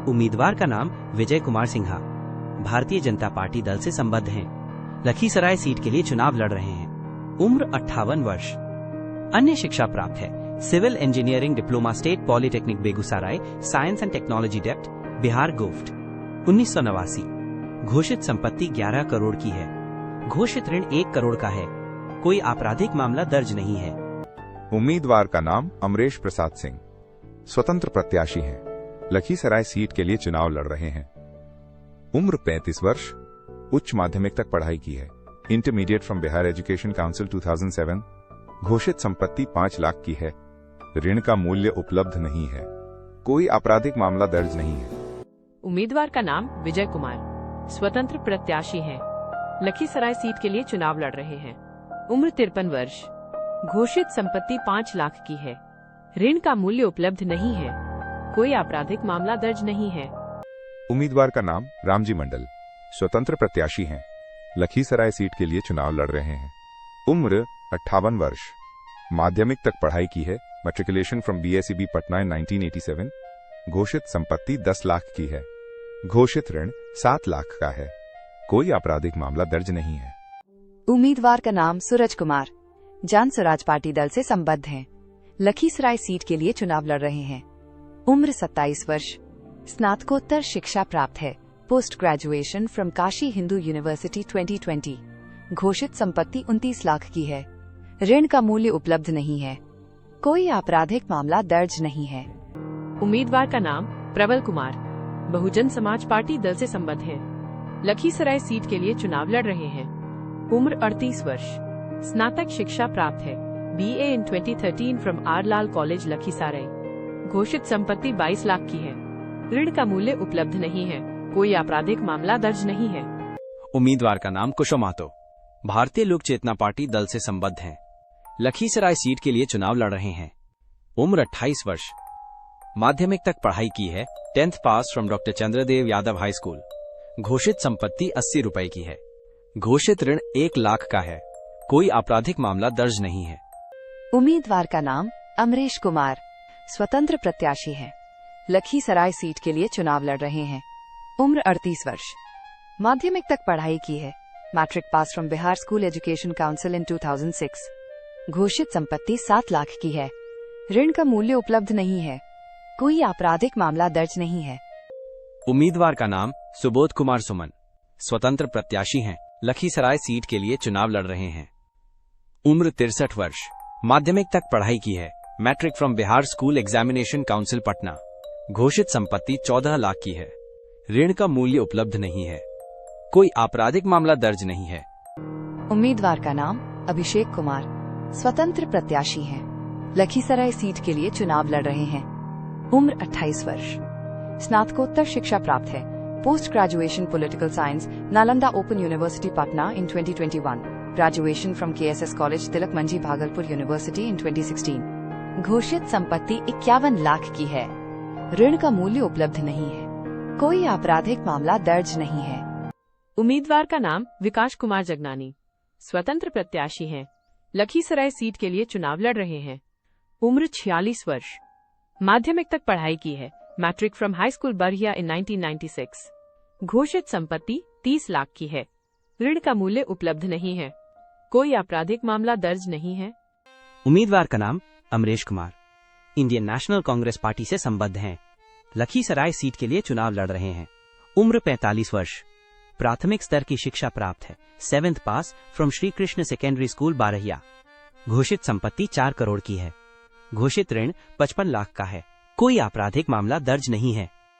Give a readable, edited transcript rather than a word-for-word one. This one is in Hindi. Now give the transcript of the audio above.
उम्मीदवार का नाम विजय कुमार सिन्हा, भारतीय जनता पार्टी दल से संबद्ध हैं। लखीसराय सीट के लिए चुनाव लड़ रहे हैं। उम्र 58 वर्ष। अन्य शिक्षा प्राप्त है civil engineering diploma state polytechnic Begusarai, science and technology dept, Bihar govt. 1989। घोषित संपत्ति 11 करोड़ की है। घोषित ऋण 1 करोड़ का है। कोई आपराधिक मामला दर्ज नहीं है। उम्मीदवार का नाम अमरेश प्रसाद सिंह, स्वतंत्र प्रत्याशी हैं। लखीसराय सीट के लिए चुनाव लड़ रहे हैं। उम्र 35 वर्ष। उच्च माध्यमिक तक पढ़ाई की है। Intermediate from Bihar education council 2007। घोषित संपत्ति 5 लाख की है। ऋण का मूल्य उपलब्ध नहीं है। कोई आपराधिक मामला दर्ज नहीं है। उम्मीदवार का नाम विजय कुमार, स्वतंत्र प्रत्याशी हैं। लखीसराय सीट के लिए चुनाव लड़ रहे हैं। उम्र 53 वर्ष। घोषित संपत्ति 5 लाख की है। ऋण का मूल्य उपलब्ध नहीं है। कोई आपराधिक मामला दर्ज नहीं है। उम्मीदवार का नाम रामजी मंडल, स्वतंत्र प्रत्याशी हैं। लखीसराय सीट के लिए चुनाव लड़ रहे हैं। उम्र 58 वर्ष। माध्यमिक तक पढ़ाई की है। मैट्रिकुलेशन फ्रॉम BSEB पटना इन 1987। घोषित संपत्ति 10 लाख की है। घोषित ऋण 7 लाख का है। कोई आपराधिक मामला दर्ज नहीं है। उम्मीदवार का नाम सूरज कुमार, जन स्वराज पार्टी दल से संबद्ध हैं। लखीसराय सीट के लिए चुनाव लड़ रहे हैं। उम्र 27 वर्ष। स्नातकोत्तर शिक्षा प्राप्त है। Post graduation from Kashi Hindu university 2020। घोषित संपत्ति 29 लाख की है। ऋण का मूल्य उपलब्ध नहीं है। कोई आपराधिक मामला दर्ज नहीं है। उम्मीदवार का नाम प्रबल कुमार, बहुजन समाज पार्टी दल से संबद्ध हैं। लखीसराय सीट के लिए चुनाव लड़ रहे हैं। उम्र 38 वर्ष। स्नातक शिक्षा प्राप्त है। BA in 2013 from R Lal college Lakhisarai. घोषित संपत्ति 22 लाख की है। ऋण का मूल्य उपलब्ध नहीं है। कोई आपराधिक मामला दर्ज नहीं है। उम्मीदवार का नाम कुशो महतो, भारतीय लोक चेतना पार्टी दल से संबद्ध हैं। लखीसराय सीट के लिए चुनाव लड़ रहे हैं। उम्र 28 वर्ष। माध्यमिक तक पढ़ाई की है। 10th pass from doctor Chandradev Yadav high school. घोषित संपत्ति 80 रुपए की है। घोषित ऋण 1 लाख का है। कोई आपराधिक मामला दर्ज नहीं है। उम्मीदवार का नाम अमरेश कुमार, स्वतंत्र प्रत्याशी हैं। लखीसराय सीट के लिए चुनाव लड़ रहे हैं। उम्र 38 वर्ष। माध्यमिक तक पढ़ाई की है। Matric pass from Bihar school education council in 2006। घोषित संपत्ति 7 लाख की है। ऋण का मूल्य उपलब्ध नहीं है। कोई आपराधिक मामला दर्ज नहीं है। उम्मीदवार का नाम सुबोध कुमार सुमन, स्वतंत्र प्रत्याशी हैं। लखीसराय सीट के लिए चुनाव लड़ रहे हैं। उम्र 63 वर्ष। माध्यमिक तक पढ़ाई की है। Matric from Bihar school examination council Patna. घोषित संपत्ति 14 लाख की है। ऋण का मूल्य उपलब्ध नहीं है। कोई आपराधिक मामला दर्ज नहीं है। उम्मीदवार का नाम अभिषेक कुमार, स्वतंत्र प्रत्याशी हैं। लखीसराय सीट के लिए चुनाव लड़ रहे हैं। उम्र 28 वर्ष। स्नातकोत्तर शिक्षा प्राप्त है। Post graduation political science, Nalanda open university Patna in 2021। Graduation from KSS college Tilka Manjhi Bhagalpur university in 2016। घोषित संपत्ति 51 लाख की है। ऋण का मूल्य उपलब्ध नहीं है। कोई आपराधिक मामला दर्ज नहीं है। उम्मीदवार का नाम विकास कुमार जगनानी, स्वतंत्र प्रत्याशी हैं। लखीसराय सीट के लिए चुनाव लड़ रहे हैं। उम्र 46 वर्ष। माध्यमिक तक पढ़ाई की है। Matric from high school Barahiya in 1996। घोषित संपत्ति 30 लाख की है। ऋण का मूल्य उपलब्ध नहीं है। कोई आपराधिक मामला दर्ज नहीं है। उम्मीदवार का नाम Amresh Kumar, Indian national Congress party से संबद्ध हैं। लखीसराय सीट के लिए चुनाव लड़ रहे हैं। उम्र 45 वर्ष। प्राथमिक स्तर की शिक्षा प्राप्त है। 7th pass from Shri Krishna secondary school Barahiya. घोषित संपत्ति 4 करोड़ की है। घोषित ऋण 55 लाख का है। कोई आपराधिक मामला दर्ज नहीं है।